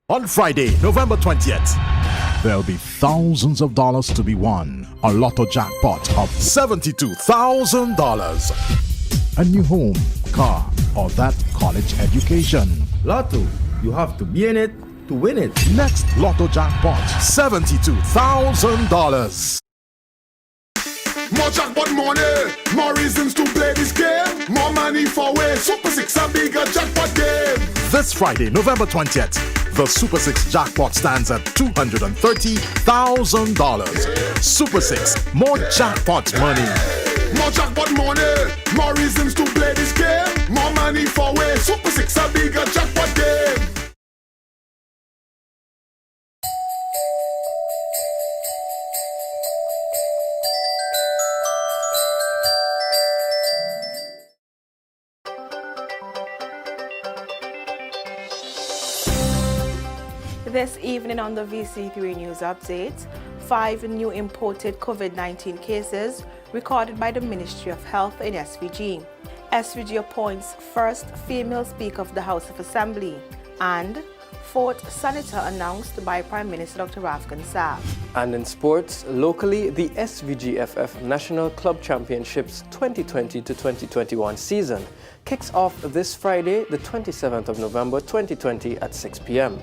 On Friday, November 20th, there'll be thousands of dollars to be won. A lotto jackpot of $72,000. A new home, car, or that college education. Lotto, you have to be in it to win it. Next lotto jackpot, $72,000. More jackpot money, more reasons to play this game. More money for way, Super 6 a bigger jackpot game. This Friday, November 20th, the Super 6 jackpot stands at $230,000. Super 6, more jackpot money. More jackpot money, more reasons to play this game. More money for way, Super 6 a bigger jackpot game. This evening on the VC3 News Update, 5 new imported COVID-19 cases recorded by the Ministry of Health in SVG. SVG appoints first female Speaker of the House of Assembly, and fourth senator announced by Prime Minister Dr. Afghan Saab. And in sports, locally, the SVGFF National Club Championships 2020 to 2021 season kicks off this Friday, the 27th of November 2020 at 6 p.m.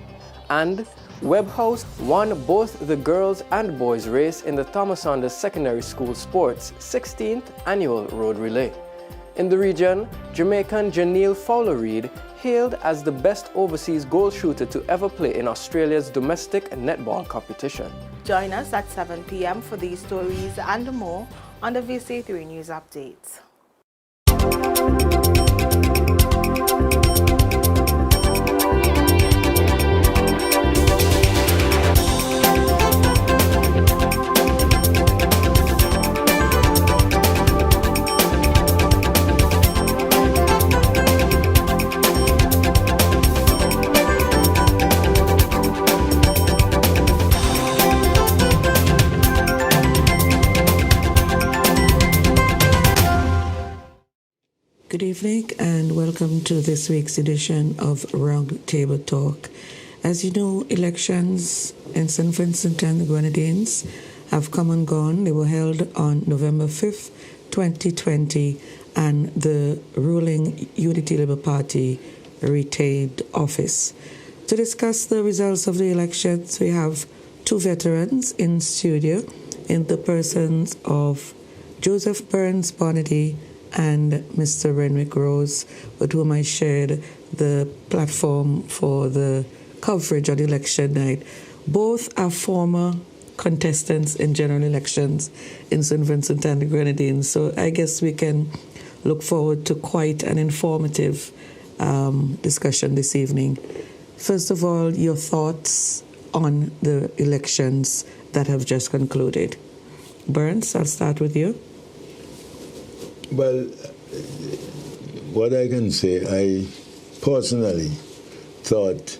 And Webb House won both the girls and boys race in the Thomas Saunders Secondary School Sports 16th Annual Road Relay. In the region, Jamaican Janelle Fowler-Reid hailed as the best overseas goal shooter to ever play in Australia's domestic netball competition. Join us at 7 p.m. for these stories and more on the VC3 News Update. Good evening and welcome to this week's edition of Round Table Talk. As you know, elections in St. Vincent and the Grenadines have come and gone. They were held on November 5th, 2020, and the ruling Unity Labour Party retained office. To discuss the results of the elections, we have two veterans in studio in the persons of Joseph Burns Bonadie and Mr. Renwick Rose, with whom I shared the platform for the coverage on election night. Both are former contestants in general elections in St. Vincent and the Grenadines, so I guess we can look forward to quite an informative discussion this evening. First of all, your thoughts on the elections that have just concluded. Burns, I'll start with you. Well, what I can say, I personally thought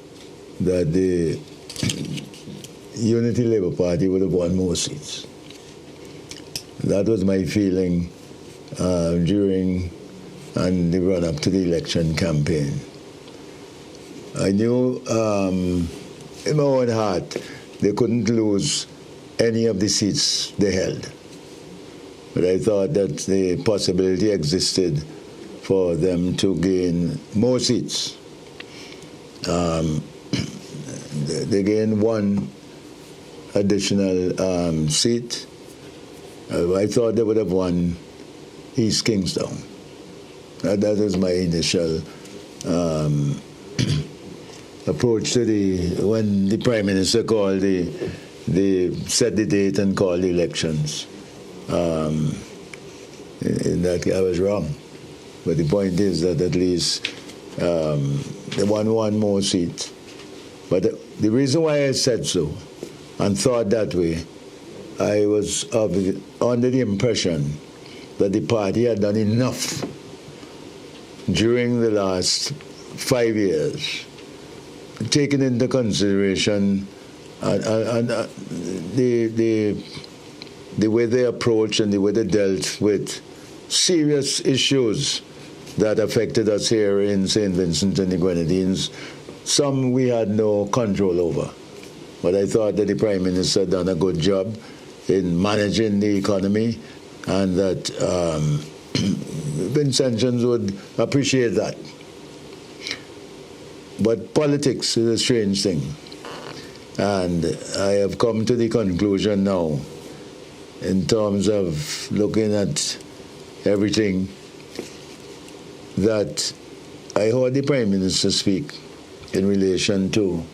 that the Unity Labour Party would have won more seats. That was my feeling during and the run-up to the election campaign. I knew in my own heart they couldn't lose any of the seats they held. But I thought that the possibility existed for them to gain more seats. They gained one additional seat. I thought they would have won East Kingstown. That was my initial approach to when the Prime Minister called set the date and called the elections. In that I was wrong. But the point is that at least they won one more seat. But the reason why I said so and thought that way, I was under the impression that the party had done enough during the last 5 years, taking into consideration the way they approached and the way they dealt with serious issues that affected us here in St. Vincent and the Grenadines, some we had no control over. But I thought that the Prime Minister done a good job in managing the economy, and that Vincentians would appreciate that. But politics is a strange thing. And I have come to the conclusion now, in terms of looking at everything, that I heard the Prime Minister speak in relation to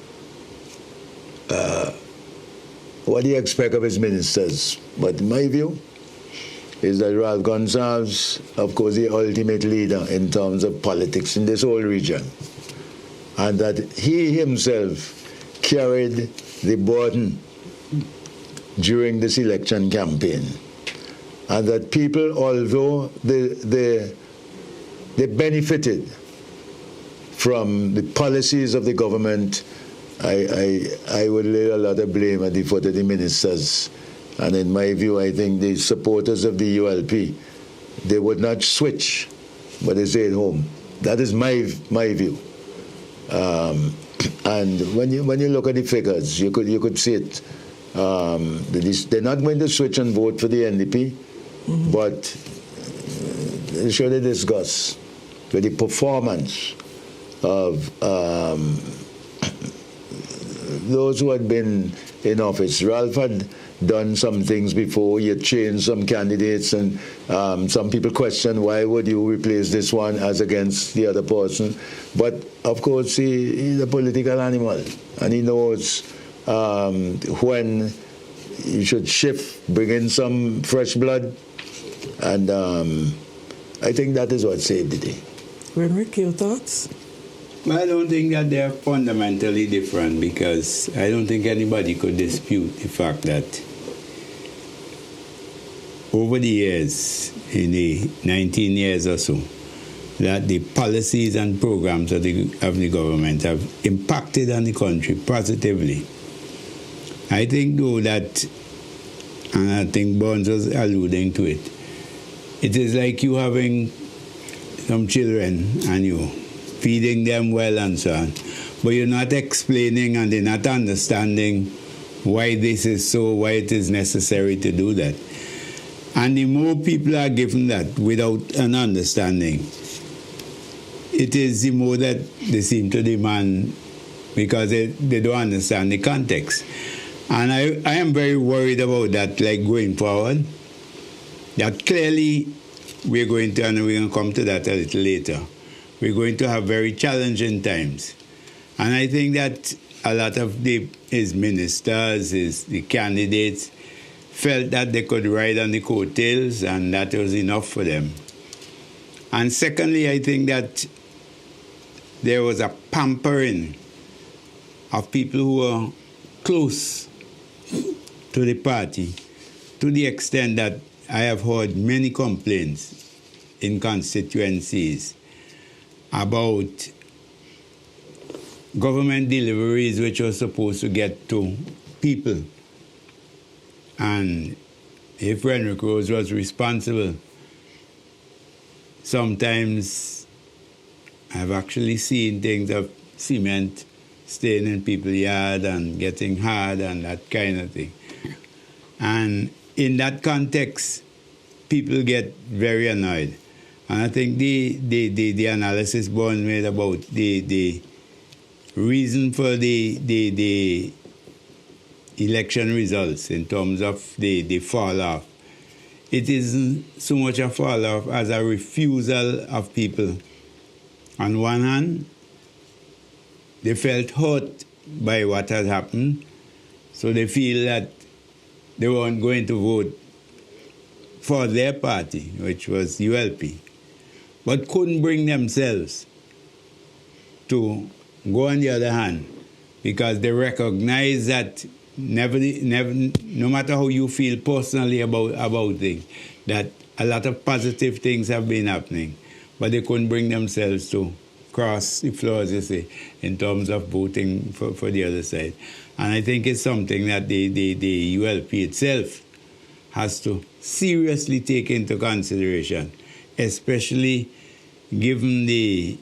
what he expects of his ministers. But my view is that Ralph Gonsalves, of course, the ultimate leader in terms of politics in this whole region, and that he himself carried the burden during this election campaign, and that people, although they benefited from the policies of the government, I would lay a lot of blame at the foot of the ministers. And in my view, I think the supporters of the ULP, they would not switch, but they stayed home. That is my view. And when you look at the figures, you could see it. They're not going to switch and vote for the NDP, but should they discuss with the performance of those who had been in office. Ralph had done some things before. He had changed some candidates, and some people question, why would you replace this one as against the other person? But of course, he's a political animal, and he knows when you should shift, bring in some fresh blood, and I think that is what saved the day. Renwick, your thoughts? Well, I don't think that they're fundamentally different, because I don't think anybody could dispute the fact that over the years, in the 19 years or so, that the policies and programs of the government have impacted on the country positively. I think, though, that, and I think Burns was alluding to it, it is like you having some children and you feeding them well and so on, but you're not explaining and they're not understanding why this is so, why it is necessary to do that. And the more people are given that without an understanding, it is the more that they seem to demand, because they don't understand the context. And I am very worried about that, like going forward, that clearly we're going to, and we're going to come to that a little later, we're going to have very challenging times. And I think that a lot of his ministers, the candidates, felt that they could ride on the coattails, and that was enough for them. And secondly, I think that there was a pampering of people who were close to the party, to the extent that I have heard many complaints in constituencies about government deliveries which were supposed to get to people. And if Renwick Rose was responsible, sometimes I've actually seen things of cement staying in people's yard and getting hard and that kind of thing. And in that context, people get very annoyed. And I think the analysis Bond made about the reason for the election results in terms of the fall-off, it isn't so much a fall-off as a refusal of people. On one hand, they felt hurt by what had happened, so they feel that they weren't going to vote for their party, which was ULP, but couldn't bring themselves to go on the other hand, because they recognize that no matter how you feel personally about things, that a lot of positive things have been happening, but they couldn't bring themselves to cross the floors, you see, in terms of voting for the other side. And I think it's something that the ULP itself has to seriously take into consideration, especially given the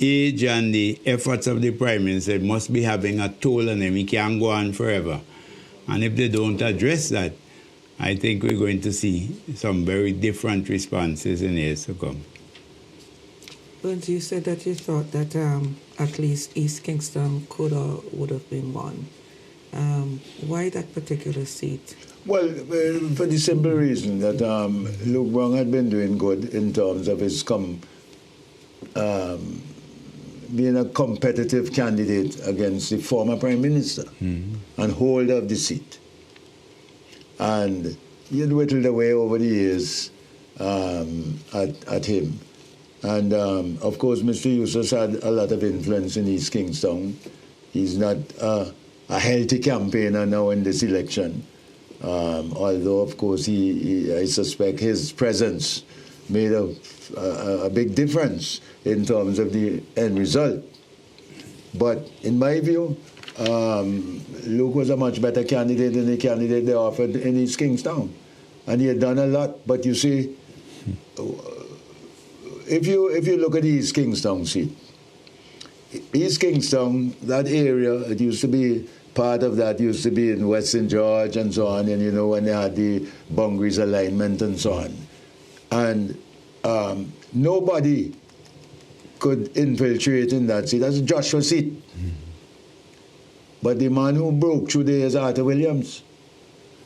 age and the efforts of the Prime Minister must be having a toll on him. He can't go on forever. And if they don't address that, I think we're going to see some very different responses in years to come. But you said that you thought that at least East Kingston could or would have been won. Why that particular seat? Well, for the simple reason that Luke Brown had been doing good in terms of his being a competitive candidate against the former Prime Minister and holder of the seat. And he had whittled away over the years at him. And, of course, Mr. Eustace had a lot of influence in East Kingston. He's not a healthy campaigner now in this election. Although, of course, I suspect his presence made a big difference in terms of the end result. But in my view, Luke was a much better candidate than the candidate they offered in East Kingston. And he had done a lot. But you see, if you look at the East Kingston seat, East Kingston, that area, it used to be, part of that used to be in West St. George and so on, and you know, when they had the boundaries alignment and so on. And nobody could infiltrate in that seat. That's Joshua seat. But the man who broke through there is Arthur Williams.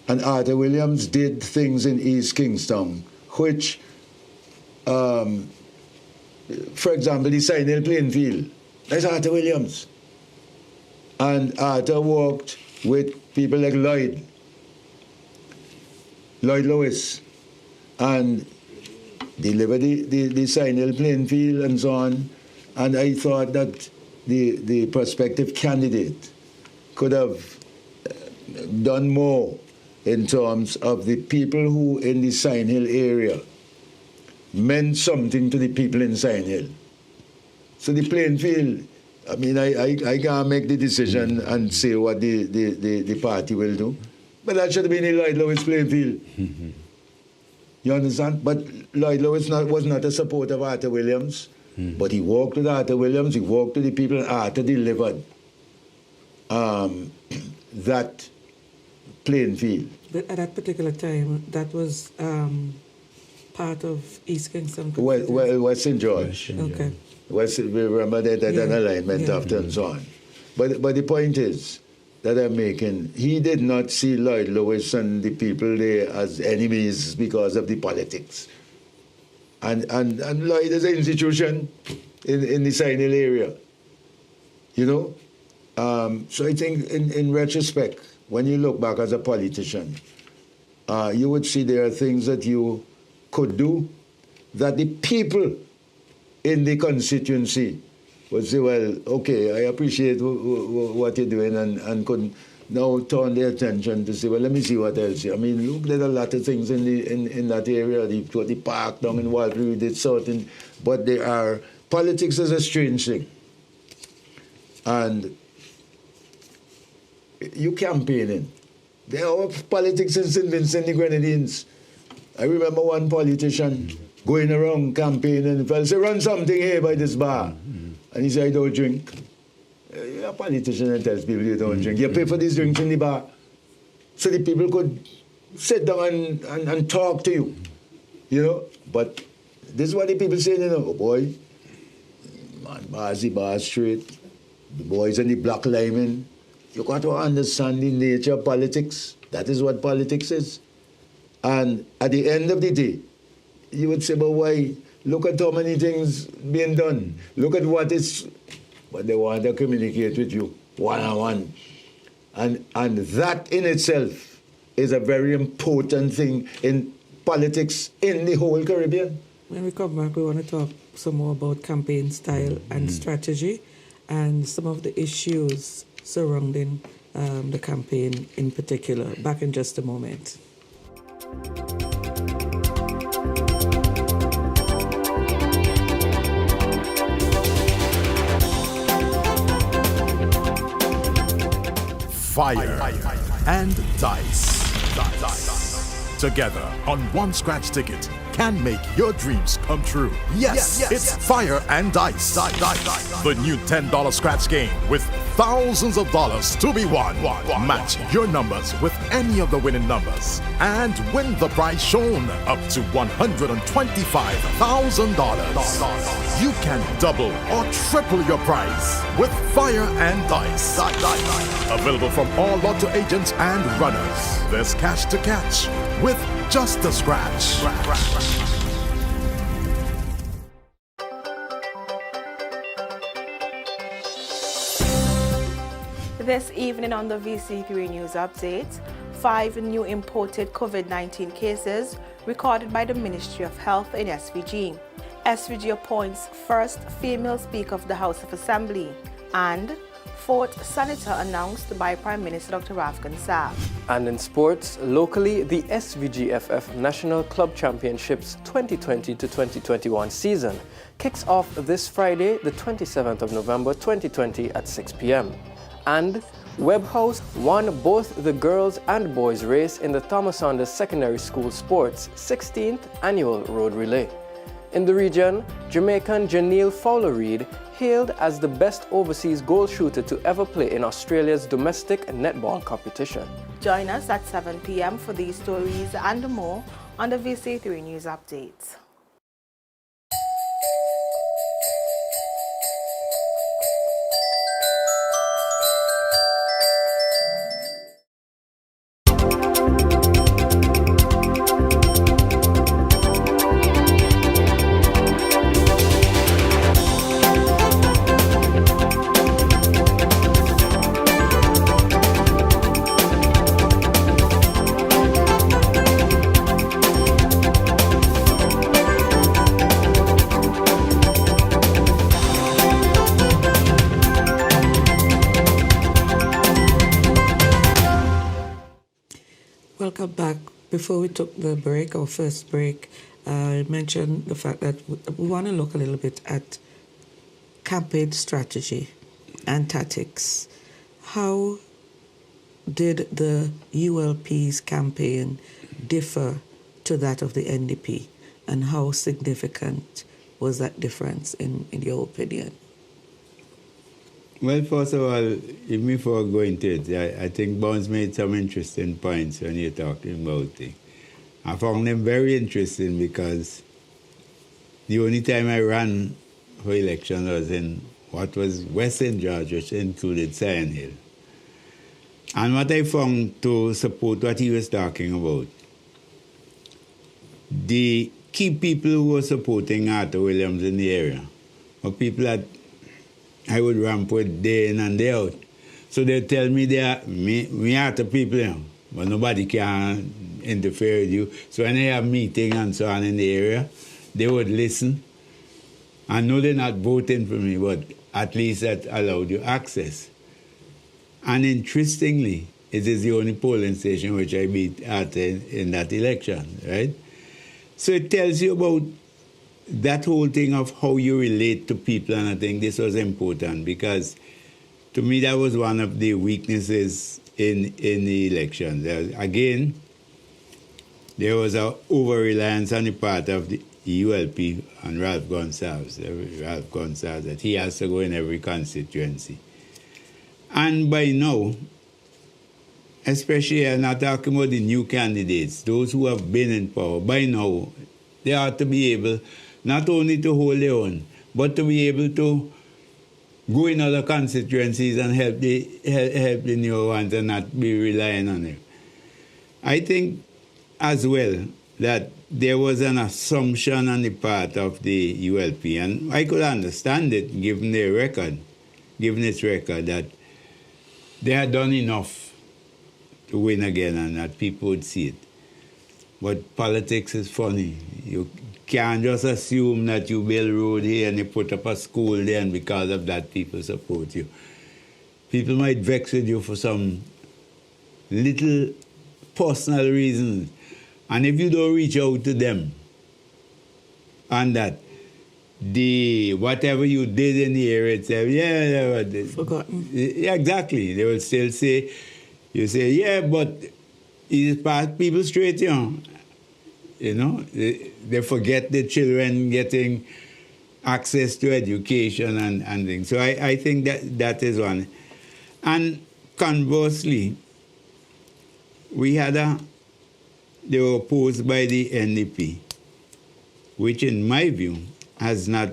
And Arthur Williams did things in East Kingston, which, for example, the Sign Hill playing field, that's Arthur Williams. And Arthur worked with people like Lloyd Lewis, and delivered the Sign Hill playing field and so on. And I thought that the prospective candidate could have done more in terms of the people who in the Sign Hill area meant something to the people in Sign Hill. So the playing field, I mean, I can't make the decision and say what the party will do. But that should have been the Lloyd Lewis playing field. You understand? But Lloyd Lewis was not a supporter of Arthur Williams. But he walked with Arthur Williams, he walked to the people, and Arthur delivered that playing field. But at that particular time, that was part of East Kingston? Well, West St. George. Okay. Remember that an alignment after and so on. But the point is that I'm making, he did not see Lloyd Lewis and the people there as enemies because of the politics. And Lloyd is an institution in the Sign Hill area, you know? So I think in retrospect, when you look back as a politician, you would see there are things that you could do that the people in the constituency would say, well, okay, I appreciate what you're doing, and could now turn their attention to say, well, let me see what else. I mean, look, there's a lot of things in that area. The park down in Walbury, we did certain, but politics is a strange thing. And you campaigning. There are politics in St. Vincent The Grenadines. I remember one politician going around campaigning, and fell say, run something here by this bar. And he said, I don't drink. You're a politician and tells people you don't drink. You pay for these drinks in the bar. So the people could sit down and talk to you, you know. But this is what the people say, you know, oh boy, man, bar's the bar straight. The boys on the block linemen. You got to understand the nature of politics. That is what politics is. And at the end of the day, you would say, but why? Look at how many things being done. Look at what is, but they want to communicate with you one-on-one. And that in itself is a very important thing in politics in the whole Caribbean. When we come back, we want to talk some more about campaign style and strategy and some of the issues surrounding the campaign in particular. Back in just a moment. Fire and dice. together on one scratch ticket can make your dreams come true. Yes, it's Fire and Dice. The new $10 scratch game with thousands of dollars to be won. Match your numbers with any of the winning numbers and win the prize shown up to $125,000. You can double or triple your prize with Fire and Dice. Available from all lotto agents and runners. There's cash to catch with just a scratch. This evening on the VC3 News Update, 5 new imported COVID-19 cases recorded by the Ministry of Health in SVG. SVG appoints first female Speaker of the House of Assembly, and fourth senator announced by Prime Minister Dr. Afghan Saab. And in sports, locally, the SVGFF National Club Championships 2020 to 2021 season kicks off this Friday, the 27th of November 2020 at 6 p.m. And Webb House won both the girls and boys race in the Thomas Saunders Secondary School Sports 16th Annual Road Relay. In the region, Jamaican Janelle Fowler-Reid hailed as the best overseas goal shooter to ever play in Australia's domestic netball competition. Join us at 7 p.m. for these stories and more on the VC3 News Update. Welcome back. Before we took the break, our first break, I mentioned the fact that we want to look a little bit at campaign strategy and tactics. How did the ULP's campaign differ to that of the NDP, and how significant was that difference in your opinion? Well, first of all, even before going to it, I think Bones made some interesting points when you're talking about it. I found them very interesting because the only time I ran for election was in what was Western Georgia, which included Sion Hill. And what I found to support what he was talking about, the key people who were supporting Arthur Williams in the area were people that I would ramp with day in and day out. So they tell me they are me Arthur people, you know, but nobody can interfere with you. So when they have meetings and so on in the area, they would listen. I know they're not voting for me, but at least that allowed you access. And interestingly, it is the only polling station which I beat Arthur in that election, right? So it tells you about that whole thing of how you relate to people, and I think this was important because to me that was one of the weaknesses in the election. Again, there was an over-reliance on the part of the ULP and Ralph Gonsalves that he has to go in every constituency. And by now, especially I'm not talking about the new candidates, those who have been in power, by now they ought to be able not only to hold their own, but to be able to go in other constituencies and help the new ones and not be relying on them. I think as well that there was an assumption on the part of the ULP, and I could understand it given its record, that they had done enough to win again and that people would see it. But politics is funny. You can't just assume that you build a road here and you put up a school there and because of that people support you. People might vex with you for some little personal reasons. And if you don't reach out to them on that, whatever you did in the area itself, Forgotten. Yeah, exactly. They will still say, you say, yeah, but he's past people straight, you know. you know. They forget the children getting access to education and things. So I think that is one. And conversely, they were opposed by the NDP, which in my view has not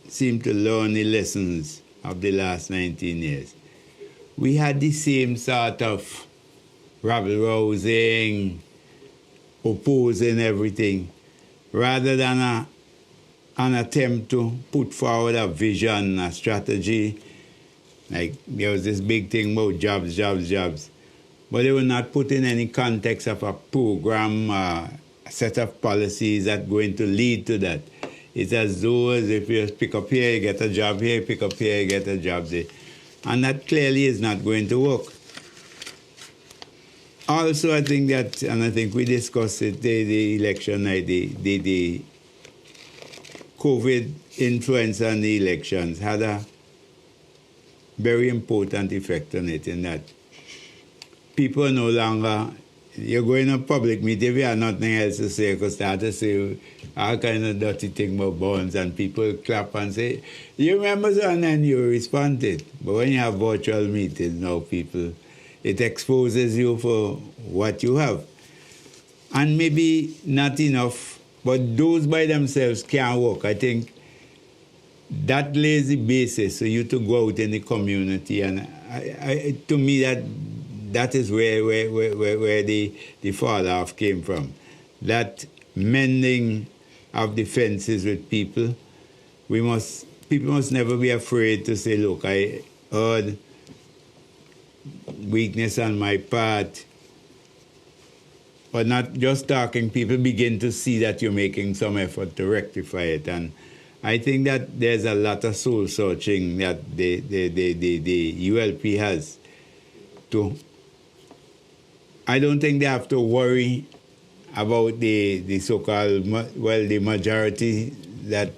seemed to learn the lessons of the last 19 years. We had the same sort of rabble-rousing, opposing everything, rather than an attempt to put forward a vision, a strategy. Like there was this big thing about jobs. But they were not put in any context of a program, a set of policies that are going to lead to that. It's as though as if you pick up here, you get a job here, pick up here, you get a job there. And that clearly is not going to work. Also, I think that, and I think we discussed it the election night, the COVID influence on the elections had a very important effect on it in that people no longer, you're going to a public meeting, if you have nothing else to say, you could start to say all kind of dirty thing about bonds, and people clap and say, you remember so, and then you responded. But when you have virtual meetings now, people, it exposes you for what you have. And maybe not enough, but those by themselves can't work. I think that lays the basis for you to go out in the community, and to me that is where the fall off came from. That mending of the fences with people. People must never be afraid to say, look, I heard weakness on my part. But not just talking, people begin to see that you're making some effort to rectify it. And I think that there's a lot of soul searching that the ULP has to. I don't think they have to worry about the so-called, the majority that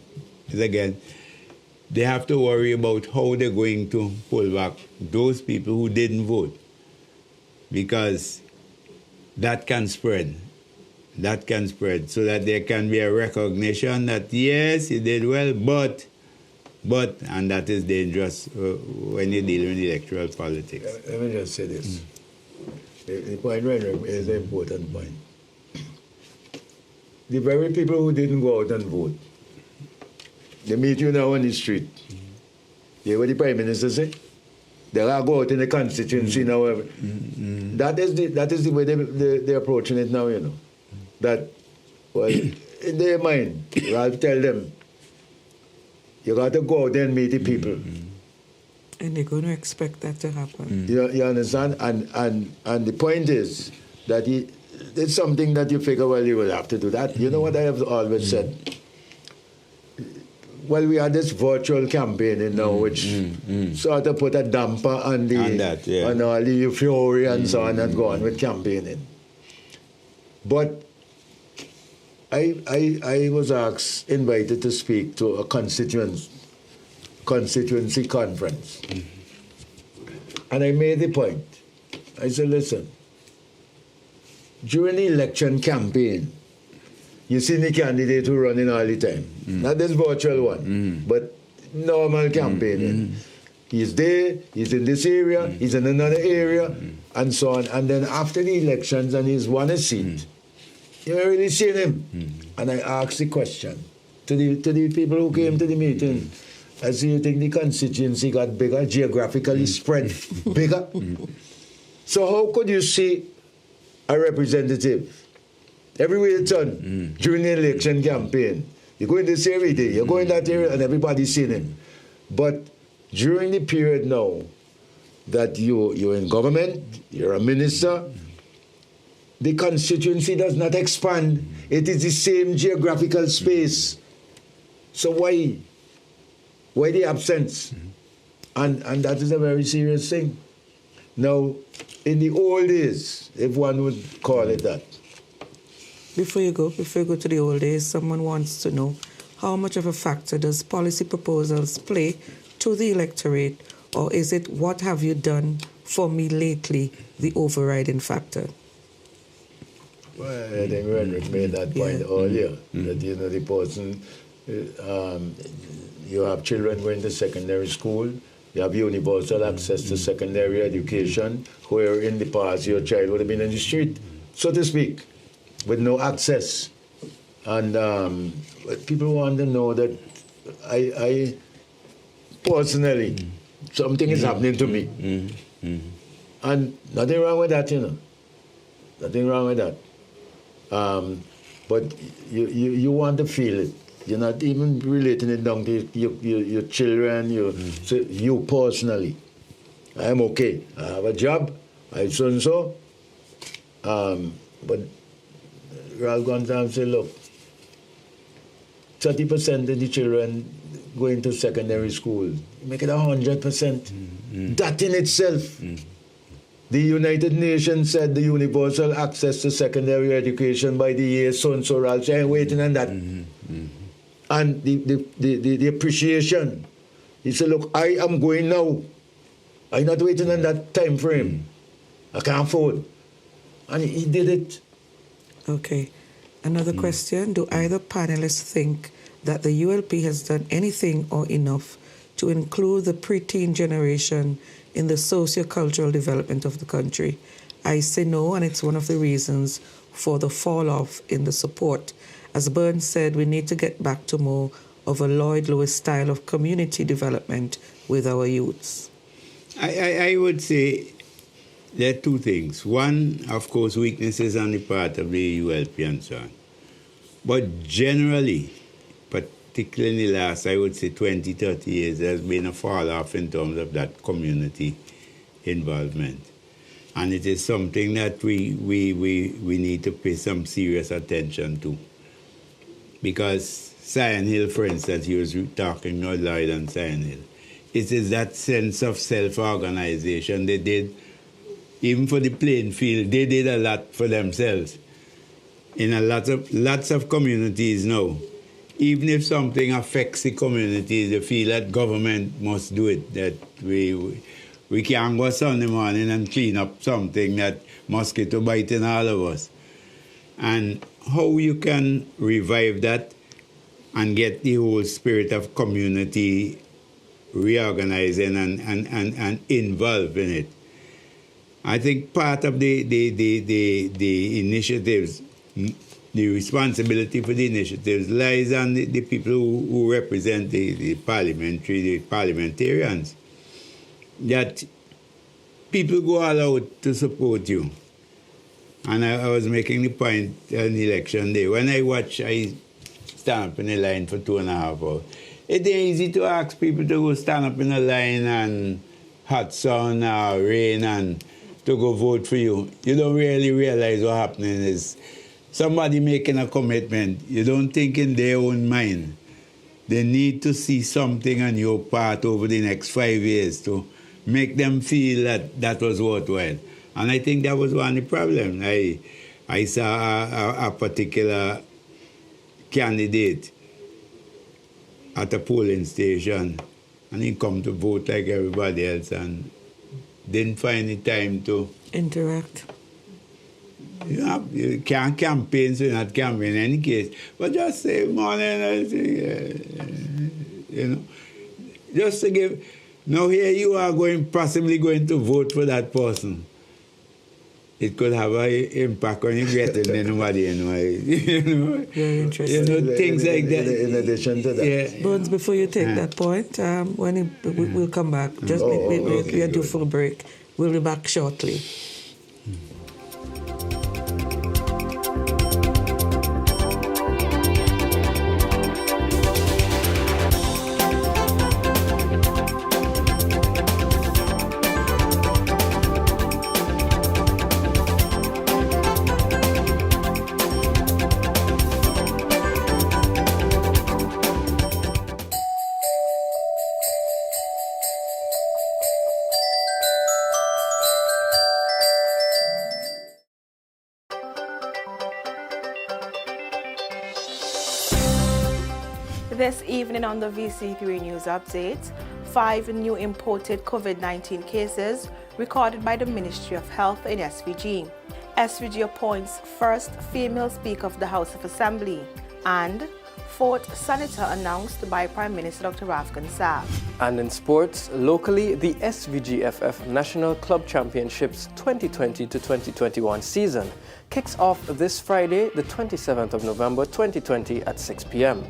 is again. They have to worry about how they're going to pull back those people who didn't vote. Because that can spread. That can spread so that there can be a recognition that, yes, you did well, but, and that is dangerous when you're dealing with electoral politics. Let me just say this. The point, Renwick, is an important point. The very people who didn't go out and vote, they meet you now on the street. You hear what the Prime Minister say? They all go out in the constituency now. That is the way they're approaching it now, you know. That, well, in their mind, I'll tell them, you got to go out there and meet the people. And they're going to expect that to happen. You understand? And the point is that it's something that you figure, well, you will have to do that. You know what I have always said? Well, we had this virtual campaigning now, which sort of put a damper on on all the euphoria and so on and go on with campaigning. But I was invited to speak to a constituency conference. And I made the point. I said, listen, during the election campaign, you see the candidate who running all the time. Not this virtual one, but normal campaigning. He's there, he's in this area, he's in another area, and so on. And then after the elections and he's won a seat, you haven't really seen him. And I asked the question to the people who came to the meeting. I said, you think the constituency got bigger, geographically spread bigger? So how could you see a representative everywhere you turn during the election campaign? You go in this area, you go in that area, and everybody's seeing him. But during the period now that you're in government, you're a minister, the constituency does not expand. It is the same geographical space. So why the absence? And that is a very serious thing. Now, in the old days, if one would call it that. Before you go to the old days, someone wants to know how much of a factor does policy proposals play to the electorate, or is it what have you done for me lately the overriding factor? Well, I think Renwick made that point earlier, that, you know, the person, you have children going to secondary school, you have universal access to secondary education, where in the past your child would have been in the street, so to speak, with no access. And people want to know that I personally, something is happening to me. And nothing wrong with that, you know. Nothing wrong with that. But you want to feel it. You're not even relating it down to your children, so you personally. I'm okay. I have a job. I so and so. But Ralph Gonzalez said, look, 30% of the children going to secondary school. Make it 100%. That in itself. The United Nations said the universal access to secondary education by the year so and so. Ralph said, I'm waiting on that. And the appreciation. He said, look, I am going now. I'm not waiting on that time frame. I can't afford. And he did it. Okay. Another question. Do either panelists think that the ULP has done anything or enough to include the preteen generation in the socio-cultural development of the country? I say no, and it's one of the reasons for the fall-off in the support. As Burns said, we need to get back to more of a Lloyd Lewis style of community development with our youths. I would say there are two things. One, of course, weaknesses on the part of the ULP and so on. But generally, particularly in the last, I would say 20, 30 years, there's been a fall-off in terms of that community involvement. And it is something that we need to pay some serious attention to. Because Sion Hill, for instance, he was talking about Lloyd and Sion Hill. It is that sense of self-organization they did. Even for the playing field, they did a lot for themselves. In lots of communities now, even if something affects the community, they feel that government must do it, that we can't go Sunday morning and clean up something that mosquito biting all of us. And how you can revive that and get the whole spirit of community reorganizing and involved in it. I think part of the initiatives, the responsibility for the initiatives lies on the people who represent the parliamentarians. That people go all out to support you. And I was making the point on election day. When I stand up in a line for 2.5 hours. It's easy to ask people to go stand up in a line and hot sun or rain and to go vote for you. You don't really realize what's happening is somebody making a commitment. You don't think in their own mind. They need to see something on your part over the next 5 years to make them feel that that was worthwhile. And I think that was one of the problems. I saw a particular candidate at a polling station, and he come to vote like everybody else and didn't find the time to interact. You can't campaign, so you're not campaigning in any case. But just say morning, you know, just to give. Now here you are possibly going to vote for that person. It could have an impact on you getting anybody anyway. Very interesting. Things like that. In addition to that. Yeah. Burns, before you take that point, we'll come back. Just we are due for a break. We'll be back shortly. This evening on the VC3 News Update, 5 new imported COVID-19 cases recorded by the Ministry of Health in SVG. SVG appoints first female Speaker of the House of Assembly. And fourth senator announced by Prime Minister Dr. Afghan Saab. And in sports, locally, the SVGFF National Club Championships 2020 to 2021 season kicks off this Friday, the 27th of November 2020 at 6 p.m.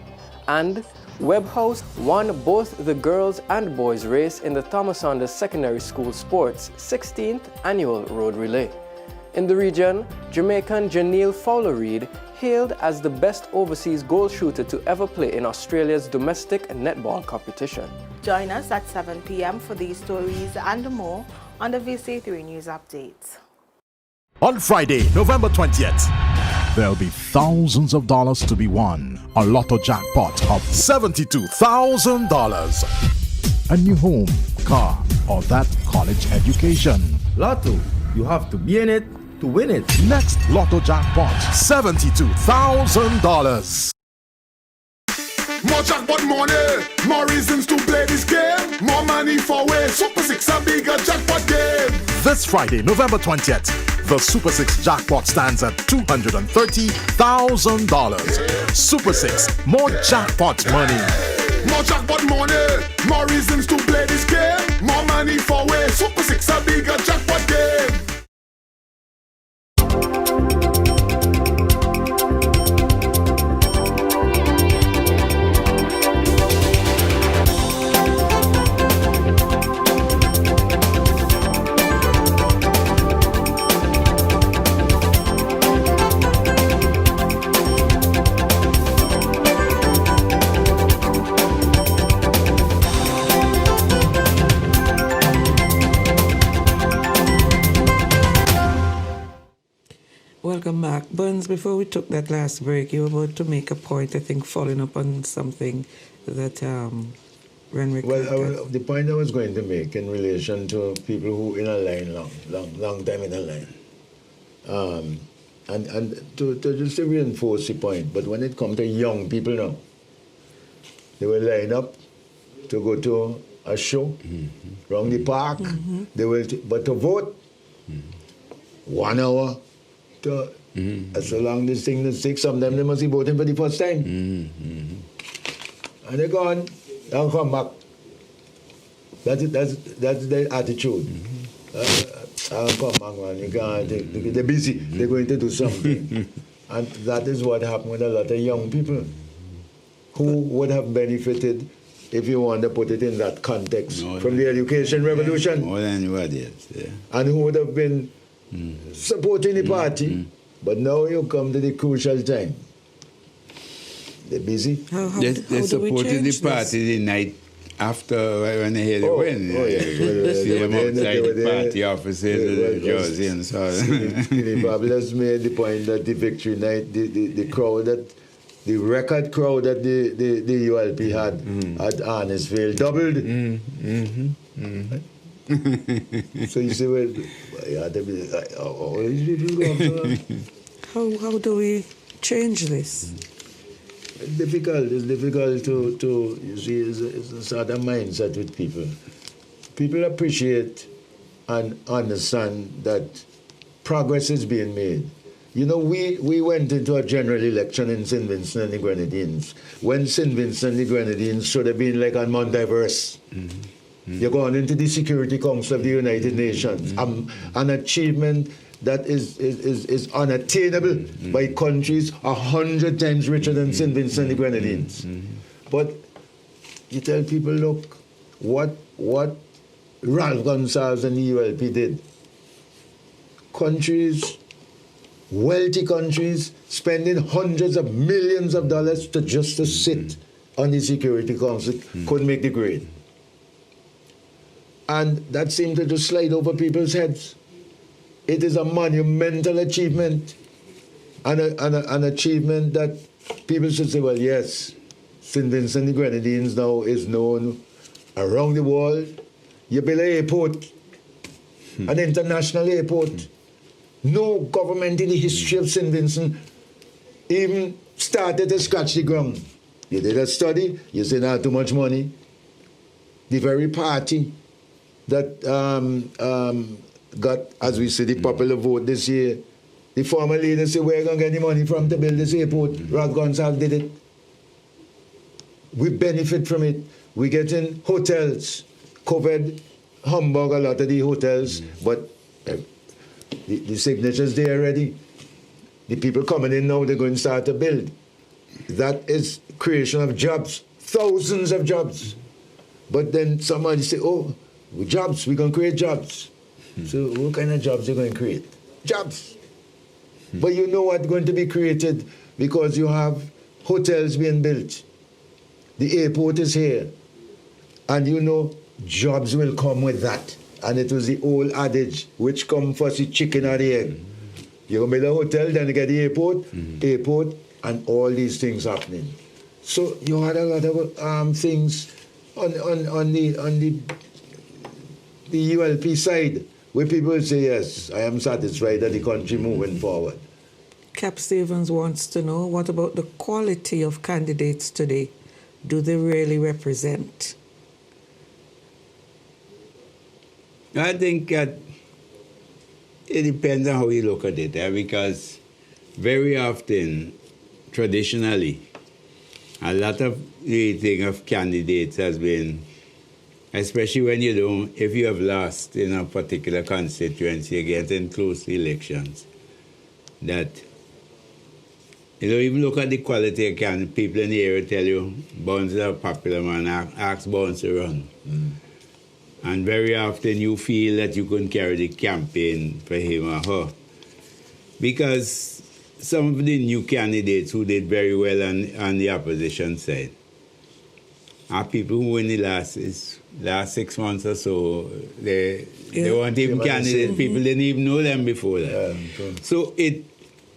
And Webb House won both the girls and boys race in the Thomas Saunders Secondary School Sports 16th Annual Road Relay. In the region, Jamaican Janelle Fowler-Reid hailed as the best overseas goal shooter to ever play in Australia's domestic netball competition. Join us at 7 p.m. for these stories and more on the VC3 News Update. On Friday, November 20th, there'll be thousands of dollars to be won. A lotto jackpot of $72,000. A new home, car, or that college education. Lotto, you have to be in it to win it. Next lotto jackpot, $72,000. More jackpot money, more reasons to play this game. More money for way, Super 6 a bigger jackpot game. This Friday, November 20th, the Super 6 jackpot stands at $230,000. Super 6, more jackpot money. More jackpot money, more reasons to play this game. More money for way, Super 6 a bigger jackpot game. Welcome back. Buns, before we took that last break, you were about to make a point, I think, following up on something that Renwick... Well, the point I was going to make in relation to people who in a line long time in a line. And to just to reinforce the point, but when it comes to young people now, they will line up to go to a show around the park. They will, but to vote, 1 hour. So long this thing is 6, sometimes they must be voting for the first time. And they're gone, they'll come back. That's their attitude. I'll come back, man. You can't, they're busy, they're going to do something. And that is what happened with a lot of young people who would have benefited, if you want to put it in that context, from the education revolution. More than anybody else, yeah. And who would have been supporting the party, but now you come to the crucial time. They're busy. They supported the party the night after when they hear the win. See them outside the party offices with the jersey and so on. The Babylons made the point that the victory night, the crowd that, the record crowd that the ULP had at Arnesville doubled. So you say, well, how do we change this? It's difficult. It's difficult to you see, it's a sort of mindset with people. People appreciate and understand that progress is being made. You know, we went into a general election in St. Vincent and the Grenadines when St. Vincent and the Grenadines should have been like on Mount Everest. You're going into the Security Council of the United Nations, an achievement that is unattainable by countries 100 times richer than St. Vincent and the Grenadines. But you tell people, look, what Ralph Gonsalves and the ULP did. Countries, wealthy countries, spending hundreds of millions of dollars just to sit on the Security Council, couldn't make the grade. And that seemed to just slide over people's heads. It is a monumental achievement, and an achievement that people should say, well, yes, St. Vincent the Grenadines now is known around the world. You build an airport, an international airport. No government in the history of St. Vincent even started to scratch the ground. You did a study, you said not too much money. The very party that got, as we say, the popular vote this year, The former leaders say, where are you going to get the money from to build this airport? Rod Gonsalves did it. We benefit from it. We get in hotels. COVID, Hamburg, a lot of the hotels, but the signatures there already. The people coming in now, they're going to start to build. That is creation of jobs, thousands of jobs. But then somebody say, oh, jobs, we're going to create jobs. So what kind of jobs are you going to create? Jobs. But you know what's going to be created because you have hotels being built. The airport is here. And you know, jobs will come with that. And it was the old adage, which come first, the chicken or the egg. You build a hotel, then you get the airport, and all these things happening. So you had a lot of things on the ULP side, where people say, yes, I am satisfied that the country moving forward. Cap Stevens wants to know, what about the quality of candidates today? Do they really represent? I think that it depends on how you look at it, because very often, traditionally, a lot of the thing of candidates has been, especially when if you have lost in a particular constituency, you get in close elections, that, even look at the quality of people in the area tell you, Bones is a popular man, ask Bones to run. And very often you feel that you couldn't carry the campaign for him or her. Because some of the new candidates who did very well on the opposition side are people who in the last 6 months or so, they weren't even candidates. People didn't even know them before that. Yeah, so it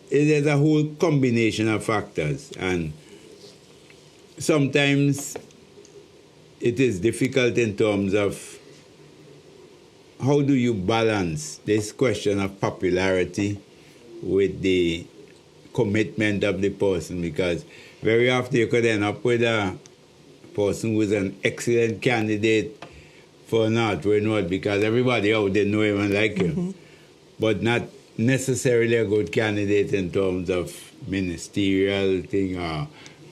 is a whole combination of factors. And sometimes it is difficult in terms of how do you balance this question of popularity with the commitment of the person? Because very often you could end up with a person who is an excellent candidate for North Renwick because everybody out there know him and like him, but not necessarily a good candidate in terms of ministerial thing or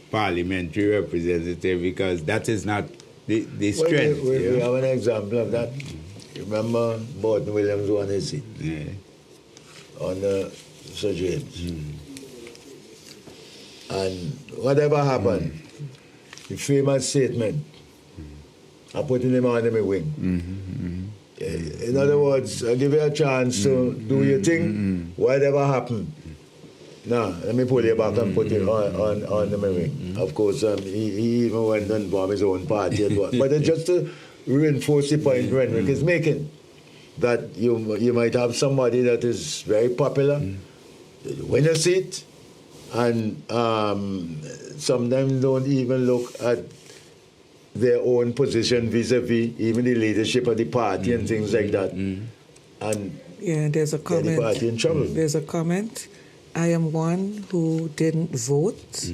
parliamentary representative, because that is not the strength. We have an example of that. Remember Morton Williams won his seat on Sir James. And whatever happened, the famous statement, I'm putting him under my wing. In other words, I'll give you a chance to do your thing, whatever happened. Now, let me pull you back and put it on my wing. Of course, he even went and formed his own party and what. But it's just to reinforce the point Renwick is making, that you might have somebody that is very popular, win a seat, and sometimes don't even look at their own position vis-a-vis even the leadership of the party and things like that. And yeah, there's a comment. The party in trouble. There's a comment. I am one who didn't vote.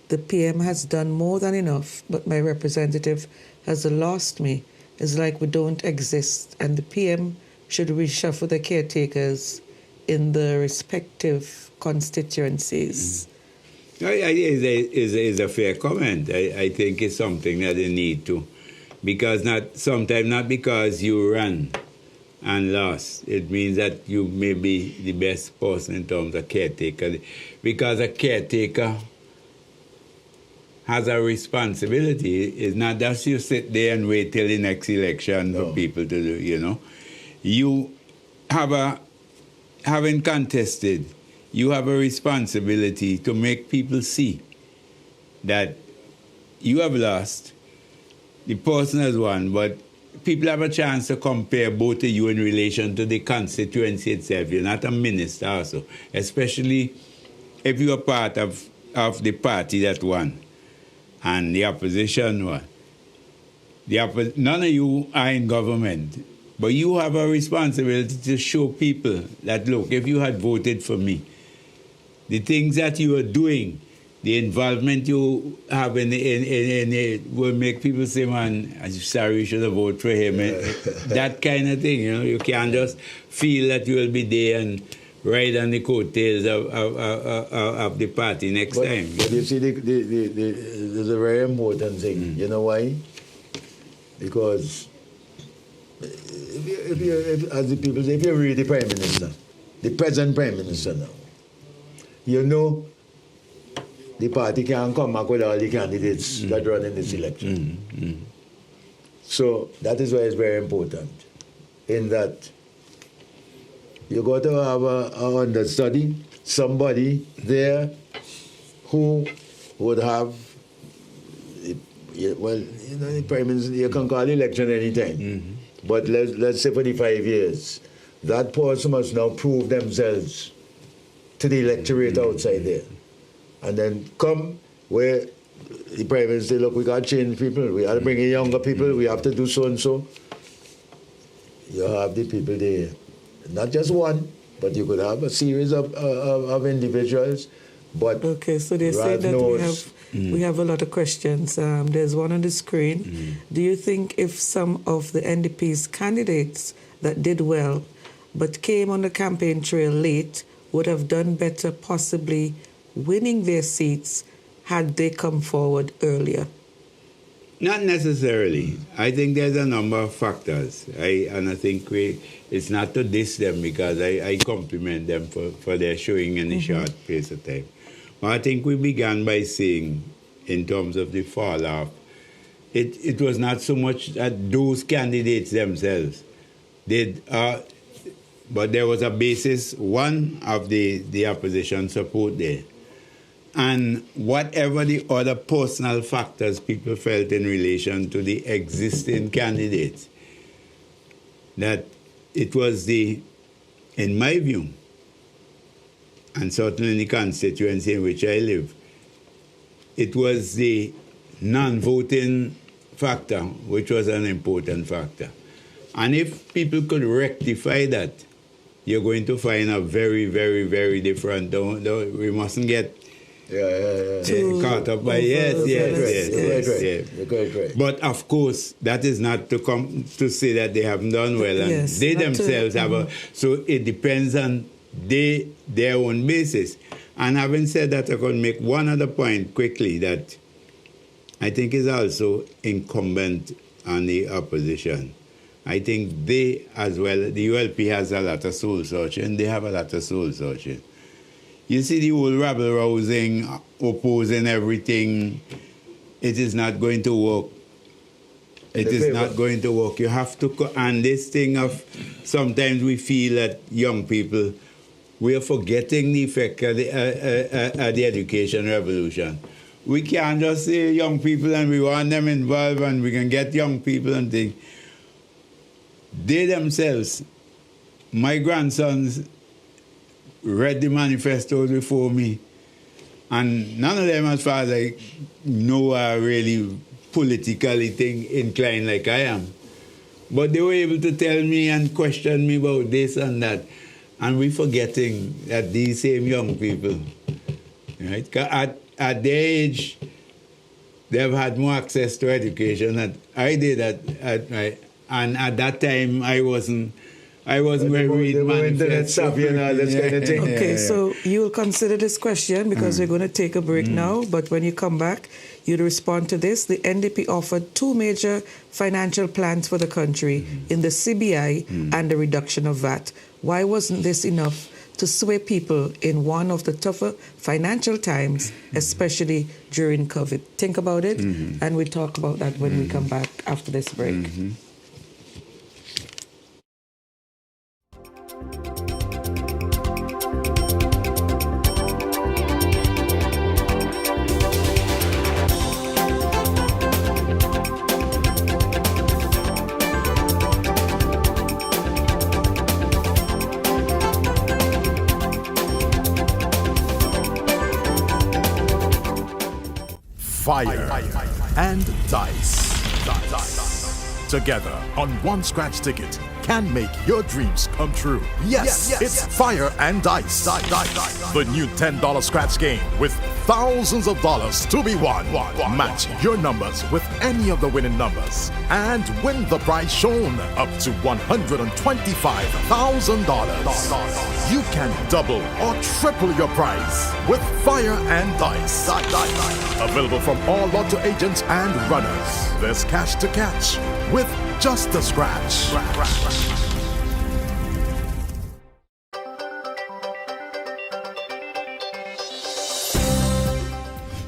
The PM has done more than enough, but my representative has lost me. It's like we don't exist, and the PM should reshuffle the caretakers in the respective constituencies. Is a fair comment. I think it's something that they need to, because sometimes not because you ran and lost, it means that you may be the best person in terms of caretaker, because a caretaker has a responsibility. It's not just you sit there and wait till the next election for people to do, You having contested, you have a responsibility to make people see that you have lost, the person has won, but people have a chance to compare both of you in relation to the constituency itself. You're not a minister also, especially if you're part of the party that won and the opposition won. None of you are in government, but you have a responsibility to show people that, look, if you had voted for me, the things that you are doing, the involvement you have in it will make people say, man, I'm sorry, you should have voted for him. That kind of thing, You can't just feel that you will be there and ride on the coattails of the party next time. But you see, there's a very important thing. You know why? Because if as the people say, if you read the Prime Minister, the present Prime Minister now, you know the party can come back with all the candidates that run in this election. So that is why it's very important, in that you got to have a understudy, somebody there who would have, well, you know, the Prime Minister, you can call election anytime. But let's say for the 5 years, that person must now prove themselves to the electorate outside there. And then come where the Prime Minister say, look, we got to change people, we got to bring in younger people, we have to do so and so. You have the people there, not just one, but you could have a series of individuals. But okay, so they say that we have a lot of questions. There's one on the screen. Do you think if some of the NDP's candidates that did well but came on the campaign trail late would have done better, possibly winning their seats had they come forward earlier? Not necessarily. I think there's a number of factors. I think it's not to diss them, because I compliment them for their showing in a short space of time. But I think we began by saying, in terms of the fall off, it was not so much that those candidates themselves did, but there was a basis, one, of the opposition support there. And whatever the other personal factors people felt in relation to the existing candidates, that it was in my view, and certainly in the constituency in which I live, it was the non-voting factor which was an important factor. And if people could rectify that, you're going to find a very, very, very different, we mustn't get caught up by yes. You're quite right. But of course, that is not to say that they haven't done well, and they themselves have so it depends on their own basis. And having said that, I could make one other point quickly that I think is also incumbent on the opposition. I think they as well, the ULP has a lot of soul searching, they have a lot of soul searching. You see the whole rabble-rousing, opposing everything, it is not going to work. It is not going to work. You have to, and this thing of, sometimes we feel that young people, we are forgetting the effect of the education revolution. We can't just say young people and we want them involved and we can get young people and things. They themselves, my grandsons, read the manifestos before me, and none of them, as far as I know, are really politically inclined like I am. But they were able to tell me and question me about this and that. And we're forgetting that these same young people, right? At their age, they've had more access to education than I did and at that time I wasn't very reading manifestos. Okay, so you'll consider this question because we're going to take a break now, but when you come back, you'll respond to this. The NDP offered two major financial plans for the country in the CBI and the reduction of VAT. Why wasn't this enough to sway people in one of the tougher financial times, especially during COVID? Think about it, and we'll talk about that when we come back after this break. Fire and dice. Together on one scratch ticket can make your dreams come true. Yes, it's Fire and Ice. The new $10 scratch game with thousands of dollars to be won. Match your numbers with any of the winning numbers and win the prize shown up to $125,000. You can double or triple your prize with Fire and Ice. Available from all lotto agents and runners. There's cash to catch with just a scratch.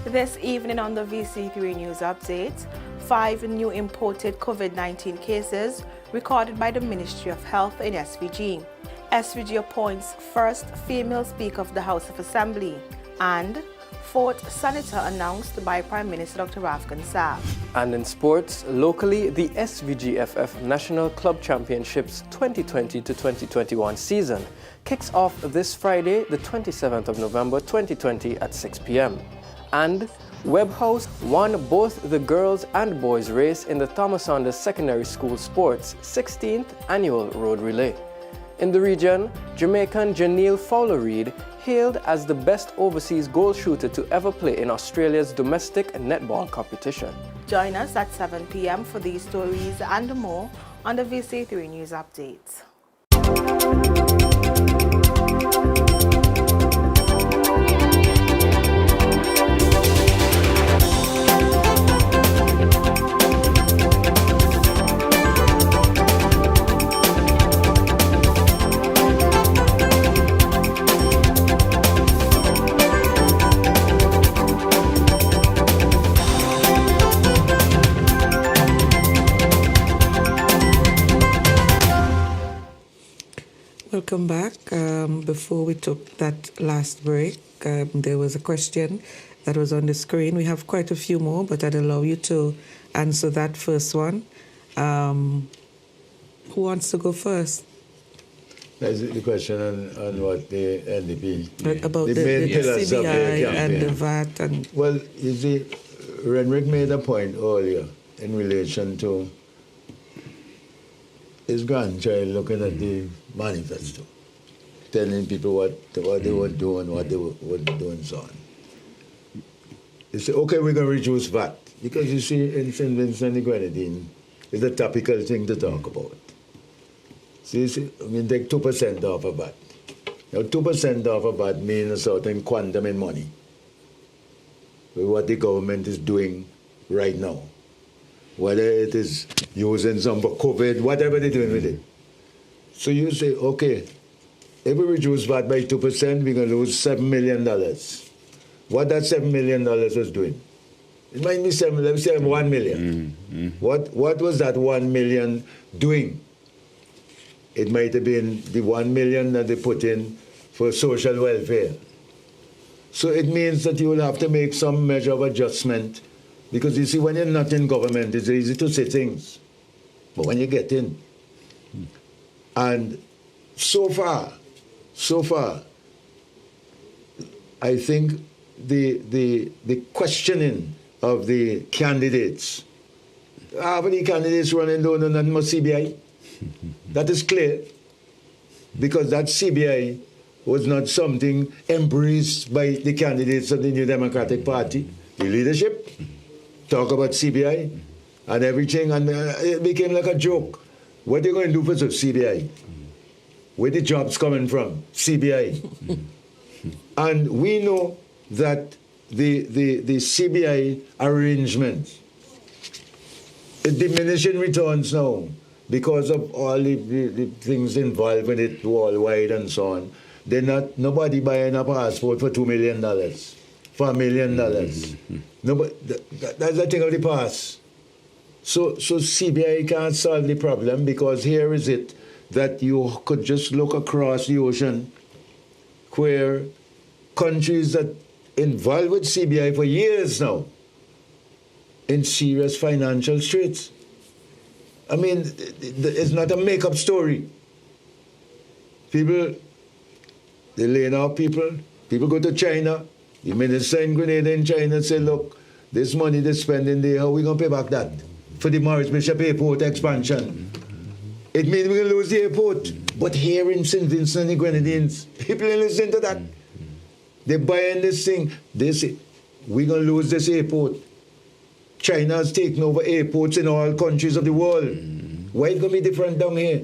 This evening on the VC3 News Update, 5 new imported COVID-19 cases recorded by the Ministry of Health in SVG. SVG appoints first female Speaker of the House of Assembly, and 4th Senator announced by Prime Minister Dr. Afghan Saab. And in sports, locally, the SVGFF National Club Championships 2020 to 2021 season kicks off this Friday, the 27th of November 2020 at 6 p.m. And Webb House won both the girls and boys race in the Thomas Saunders Secondary School Sports 16th Annual Road Relay. In the region, Jamaican Janelle Fowler-Reid hailed as the best overseas goal shooter to ever play in Australia's domestic netball competition. Join us at 7 p.m. for these stories and more on the VC3 News Update. Welcome back. Before we took that last break, there was a question that was on the screen. We have quite a few more, but I'd allow you to answer that first one. Who wants to go first? That's the question on what the NDP... About the CBI and the VAT. And well, you see, Renwick made a point earlier in relation to his grandchild looking at the manifesto, telling people what they were doing, what they were doing, so on. They say, okay, we're going to reduce VAT. Because you see, in St. Vincent The Grenadines, it's a topical thing to talk about. So you see, I mean, take 2% off of VAT. Now, 2% off of VAT means a certain quantum in money. What the government is doing right now. Whether it is using some for COVID, whatever they're doing with it. So you say, okay, if we reduce VAT by 2%, we're going to lose $7 million. What that $7 million is doing? It might be let me say $1 million. What was that $1 million doing? It might have been the $1 million that they put in for social welfare. So it means that you will have to make some measure of adjustment. Because you see, when you're not in government, it's easy to say things. But when you get in, and so far, I think the questioning of the candidates, how many candidates running don't know nothing about CBI? That is clear. Because that CBI was not something embraced by the candidates of the New Democratic Party, the leadership. Talk about CBI and everything, and it became like a joke. What are you going to do for the CBI? Where the jobs coming from? CBI. And we know that the CBI arrangement is diminishing returns now because of all the things involved with it worldwide and so on. Nobody buying a passport for $2 million. For $1 million. Nobody, that's the thing of the past. So CBI can't solve the problem because here is it that you could just look across the ocean where countries that involved with CBI for years now in serious financial straits. I mean, it's not a make-up story. People, they laying off people. People go to China. The minister in Grenada in China say, look, this money they're spending there, how are we going to pay back that? For the Morris Bishop Airport expansion. It means we're going to lose the airport. But here in St. Vincent and the Grenadines, people ain't listen to that. They're buying this thing. They say, we're going to lose this airport. China's taking over airports in all countries of the world. Why is it going to be different down here?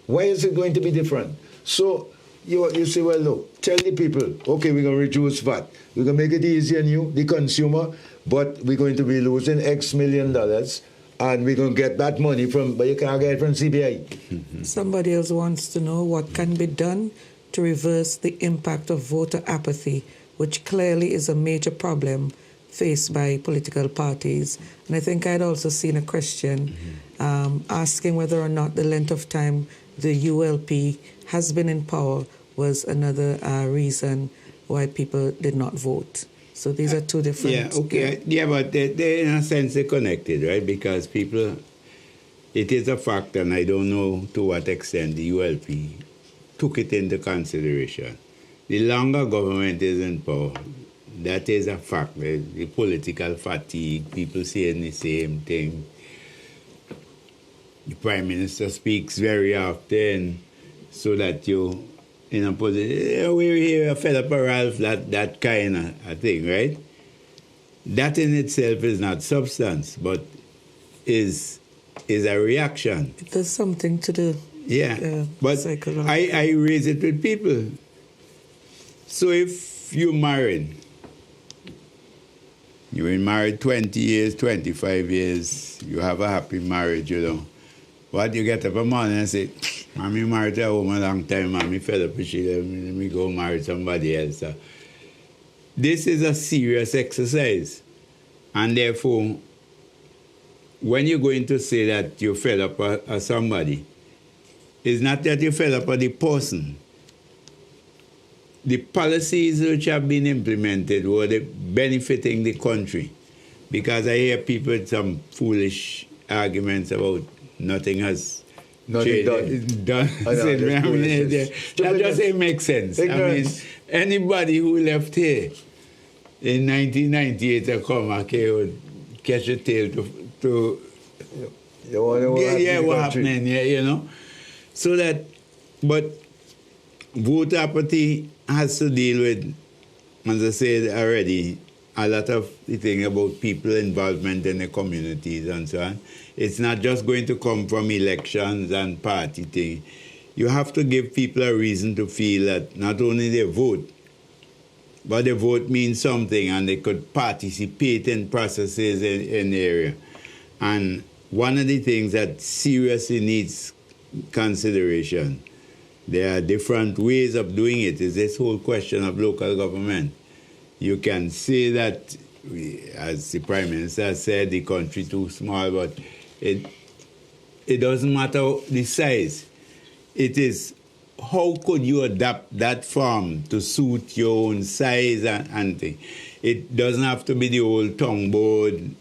Why is it going to be different? So you say, well, look, tell the people, okay, we're going to reduce VAT. We're going to make it easy on you, the consumer, but we're going to be losing X million dollars, and we're going to get that money from, but you can't get it from CBI. Somebody else wants to know what can be done to reverse the impact of voter apathy, which clearly is a major problem faced by political parties. And I think I'd also seen a question asking whether or not the length of time the ULP has been in power was another reason why people did not vote. So these are two different... Yeah, okay. Yeah, but they in a sense, they're connected, right? Because people... It is a fact, and I don't know to what extent the ULP took it into consideration. The longer government is in power, that is a fact. The political fatigue, people saying the same thing. The Prime Minister speaks very often so that you in a position, we hear a fed up a Ralph, that kind of thing, right? That in itself is not substance, but is a reaction. There's something to the but I raise it with people. So if you're married, you've been married 20 years, 25 years, you have a happy marriage, you know. What you get up a morning and say, I'm married to a woman a long time, I'm fed up with she, let me go marry somebody else. This is a serious exercise. And therefore, when you're going to say that you're fed up with somebody, it's not that you're fed up with the person. The policies which have been implemented were benefiting the country. Because I hear people with some foolish arguments about nothing has changed. Done. That doesn't make sense. Ignorance. I mean, anybody who left here in 1998 to come back here would catch a tail to what happening here, you know. So that, but voter apathy has to deal with, as I said already, a lot of the thing about people involvement in the communities and so on. It's not just going to come from elections and party thing. You have to give people a reason to feel that not only they vote, but the vote means something and they could participate in processes in the area. And one of the things that seriously needs consideration, there are different ways of doing it, is this whole question of local government. You can say that, as the Prime Minister said, the country too small, but it doesn't matter the size. It is how could you adapt that farm to suit your own size and thing. It doesn't have to be the old tongue board,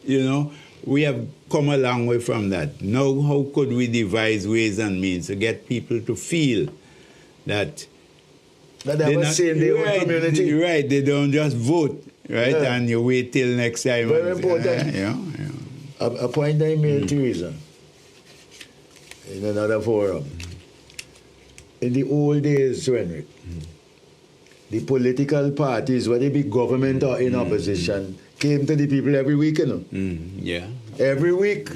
you know. We have come a long way from that. Now, how could we devise ways and means to get people to feel that they have a say in their own community? Right, they don't just vote, right, and you wait till next time. Very important. A point I made, Teresa, in another forum. In the old days, Renwick, the political parties, whether they be government or in opposition, came to the people every week, you know. Every week.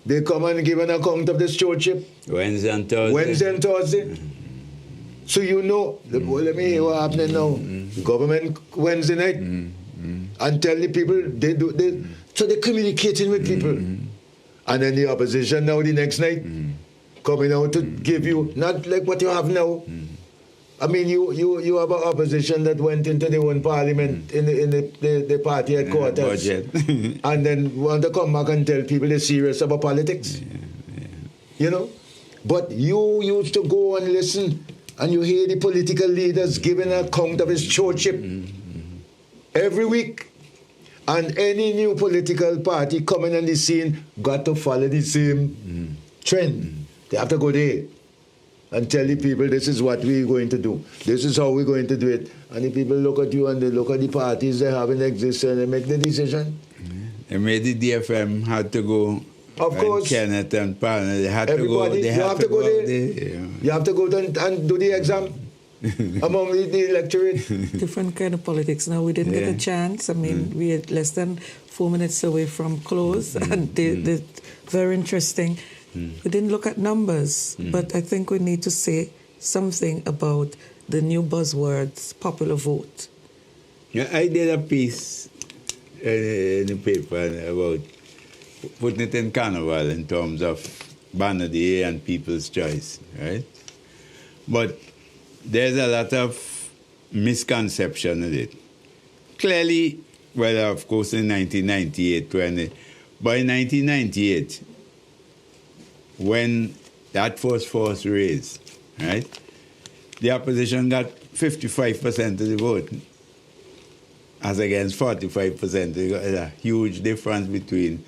They come and give an account of the stewardship. Wednesday and Thursday. So you know, let me hear what happening now. The government Wednesday night and tell the people, so they're communicating with people. And then the opposition now the next night coming out to give you, not like what you have now. I mean, you have an opposition that went into their own parliament in the party headquarters and then want to come back and tell people they're serious about politics. You know? But you used to go and listen and you hear the political leaders giving an account of his stewardship every week. And any new political party coming on the scene got to follow the same trend. They have to go there and tell the people this is what we're going to do. This is how we're going to do it. And the people look at you and they look at the parties they have in existence and they make the decision. They made the DFM had to go Of And course. Kenneth and Palmer, they had Everybody, to go. you have to go there. Yeah. You have to go there and do the exam among the electorate. Different kind of politics. Now, we didn't get a chance. I mean, we had less than 4 minutes away from close, and they're very interesting. We didn't look at numbers, but I think we need to say something about the new buzzwords, popular vote. Yeah, I did a piece in the paper about putting it in Carnival in terms of Bonadie and People's Choice, right? But there's a lot of misconception in it. Clearly, well, of course, in 1998, by 1998, when that first force raised, right, the opposition got 55% of the vote, as against 45%. There's a huge difference between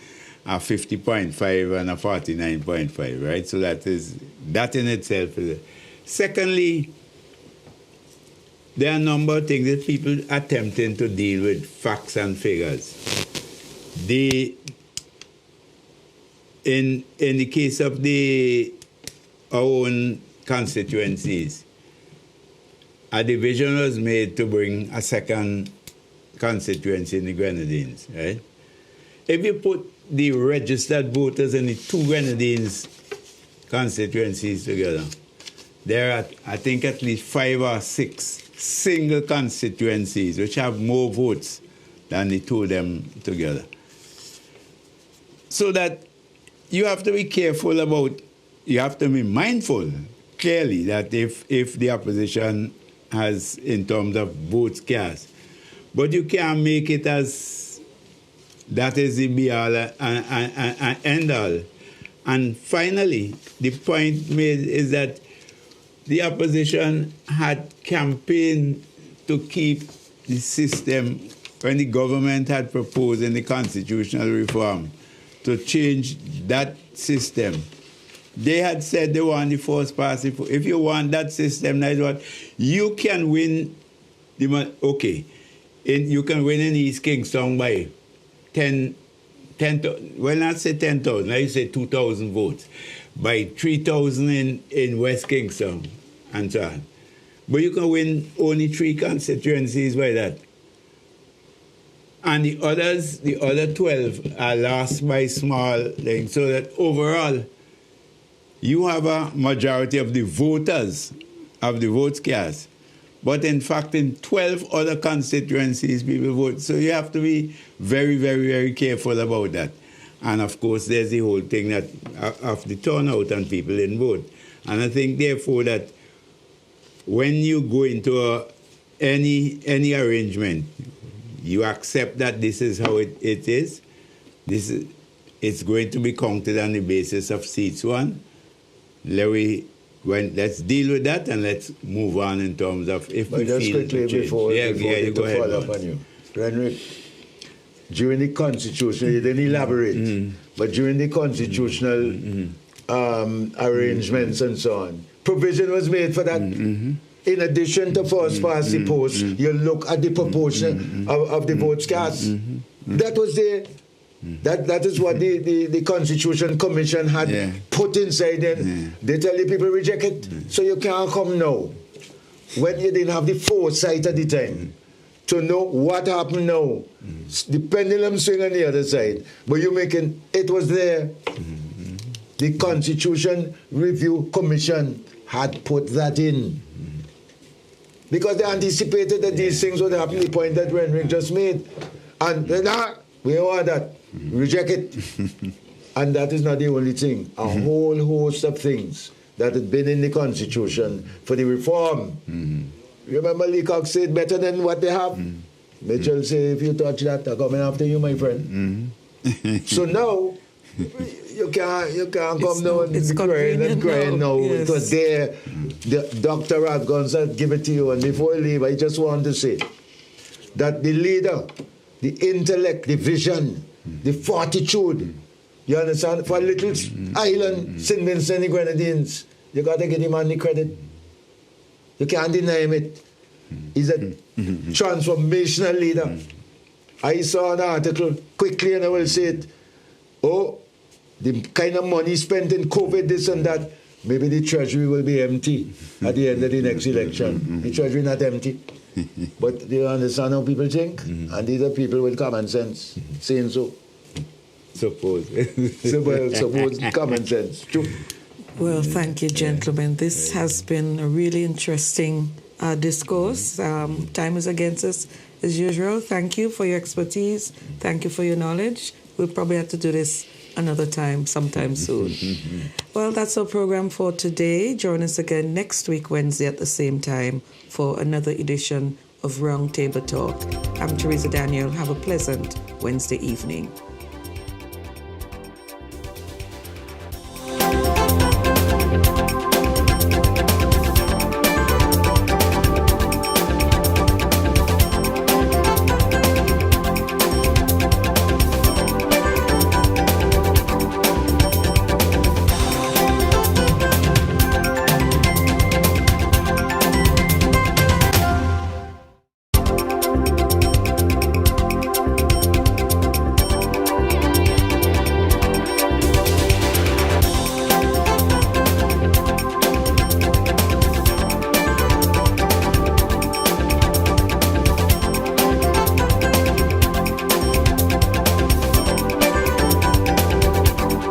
a 50.5 and a 49.5, right? So that in itself is. Secondly, there are a number of things that people attempting to deal with facts and figures. In the case of our own constituencies, a division was made to bring a second constituency in the Grenadines, right? If you put the registered voters in the two Grenadines constituencies together, there are, I think, at least 5 or 6 single constituencies which have more votes than the two of them together. So that you have to be careful about, you have to be mindful, clearly, that if the opposition has, in terms of votes cast, but you can't make it as that is the be-all and end-all. And finally, the point made is that the opposition had campaigned to keep the system, when the government had proposed in the constitutional reform to change that system. They had said they want the first past. If you want that system, that's what you can win. You can win in East Kingston by 10, well, not say 10,000, I say 2,000 votes, by 3,000 in West Kingston, and so on. But you can win only 3 constituencies by that. And the other 12 are lost by small things, so that overall, you have a majority of the voters, of the votes cast. But in fact, in 12 other constituencies, people vote. So you have to be very, very, very careful about that. And of course, there's the whole thing that of the turnout and people didn't vote. And I think, therefore, that when you go into any arrangement, you accept that this is how it is. It's going to be counted on the basis of seats won. Let's deal with that and let's move on in terms of if we just feel quickly to change. before You go ahead. follow up on you. Renwick, during the constitution, you didn't elaborate, but during the constitutional arrangements and so on, provision was made for that. In addition to first past the post, you look at the proportion of the votes cast. That was there. That is what the Constitution Commission had put inside there. They tell the people reject it, so you can't come now. When you didn't have the foresight at the time to know what happened now, the pendulum swing on the other side, but you making it was there. The Constitution Review Commission had put that in. Because they anticipated that these things would happen, the point that Renwick just made. And we don't want that. Reject it. And that is not the only thing. A whole host of things that had been in the Constitution for the reform. Remember Leacock said better than what they have? Mitchell said, if you touch that, they're coming after you, my friend. So now, you can't come now and crying now. Yes. It was there. Dr. Radgons had given it to you. And before I leave, I just want to say that the leader, the intellect, the vision, the fortitude, you understand, for a little island, St. Vincent The Grenadines, you got to give him the credit. You can't deny him it. He's a transformational leader. I saw an article quickly and I will say it. the kind of money spent in COVID, this and that, maybe the treasury will be empty at the end of the next election. The treasury not empty. But they understand how people think, and these are people with common sense saying so. Suppose. Suppose common sense. True. Well, thank you, gentlemen. This has been a really interesting discourse. Time is against us as usual. Thank you for your expertise. Thank you for your knowledge. We'll probably have to do this another time, sometime soon. Well, that's our program for today. Join us again next week, Wednesday at the same time for another edition of Round Table Talk. I'm Teresa Daniel. Have a pleasant Wednesday evening.